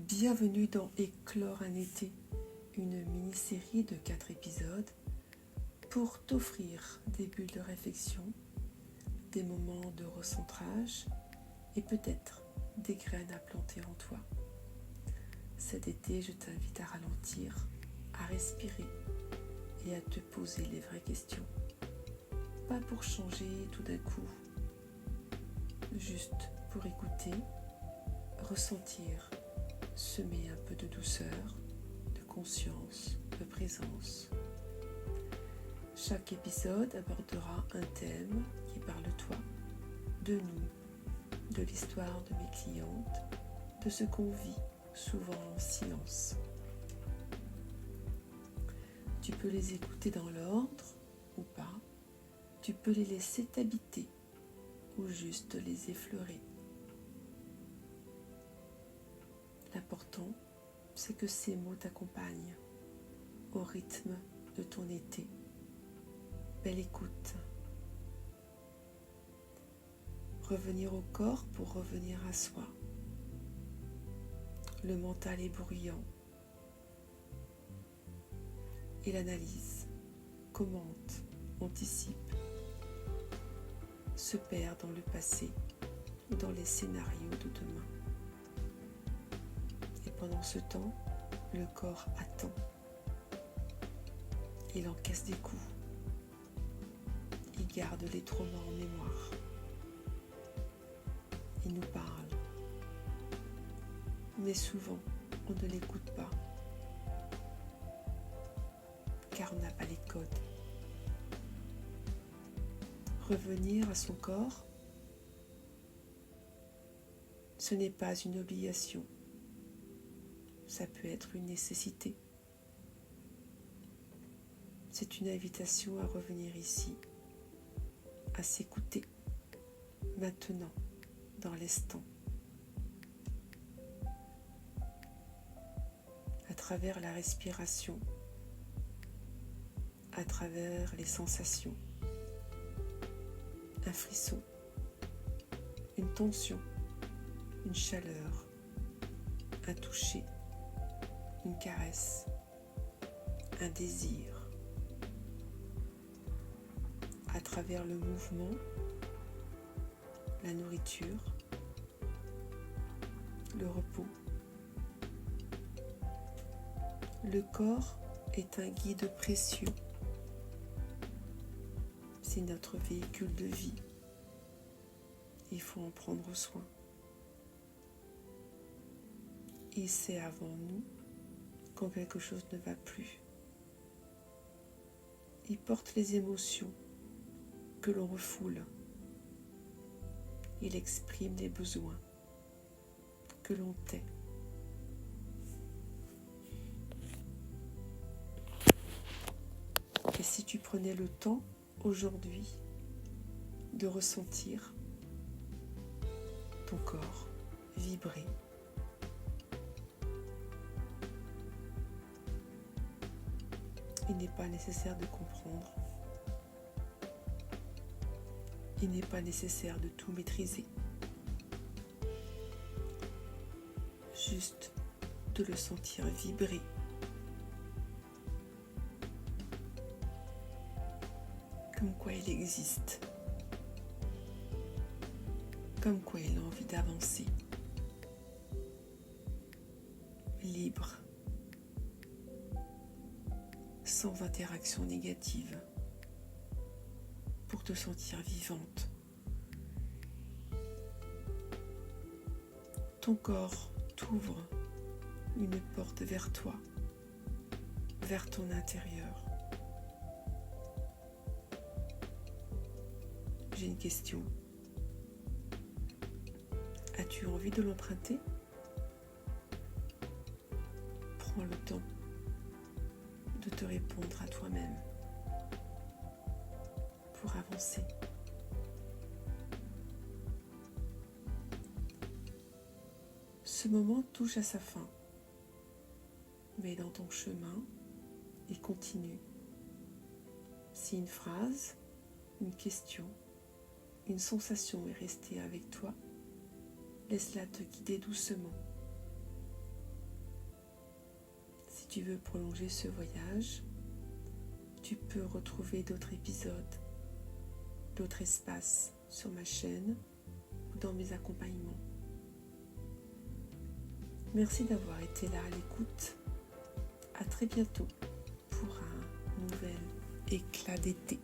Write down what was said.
Bienvenue dans Éclore un été, une mini-série de 4 épisodes pour t'offrir des bulles de réflexion, des moments de recentrage et peut-être des graines à planter en toi. Cet été, je t'invite à ralentir, à respirer et à te poser les vraies questions. Pas pour changer tout d'un coup, juste pour écouter, ressentir, semer un peu de douceur, de conscience, de présence. Chaque épisode abordera un thème qui parle de toi, de nous, de l'histoire de mes clientes, de ce qu'on vit souvent en silence. Tu peux les écouter dans l'ordre ou pas, tu peux les laisser t'habiter ou juste les effleurer. L'important, c'est que ces mots t'accompagnent au rythme de ton été. Belle écoute. Revenir au corps pour revenir à soi. Le mental est bruyant. Et l'analyse, commente, anticipe, se perd dans le passé ou dans les scénarios de demain. Et pendant ce temps, le corps attend. Il encaisse des coups. Il garde les traumas en mémoire. Il nous parle. Mais souvent, on ne l'écoute pas. Car on n'a pas les codes. Revenir à son corps, ce n'est pas une obligation. Ça peut être une nécessité. C'est une invitation à revenir ici, à s'écouter, maintenant, dans l'instant, à travers la respiration, à travers les sensations, un frisson, une tension, une chaleur, un toucher, une caresse, un désir, à travers le mouvement, la nourriture, le repos. Le corps est un guide précieux. C'est notre véhicule de vie. Il faut en prendre soin. Il sait avant nous quand quelque chose ne va plus. Il porte les émotions que l'on refoule. Il exprime les besoins que l'on tait. Et si tu prenais le temps aujourd'hui de ressentir ton corps vibrer, il n'est pas nécessaire de comprendre. Il n'est pas nécessaire de tout maîtriser. Juste de le sentir vibrer. Comme quoi il existe. Comme quoi il a envie d'avancer. Libre. Sans interaction négative. Pour te sentir vivante. Ton corps t'ouvre une porte vers toi, vers ton intérieur. J'ai une question. As-tu envie de l'emprunter ? Prends le temps de te répondre à toi-même pour avancer. Ce moment touche à sa fin, mais dans ton chemin, il continue. Si une phrase, une question, une sensation est restée avec toi, laisse-la te guider doucement. tu veux prolonger ce voyage, tu peux retrouver d'autres épisodes, d'autres espaces sur ma chaîne ou dans mes accompagnements. Merci d'avoir été là à l'écoute. À très bientôt pour un nouvel éclat d'été.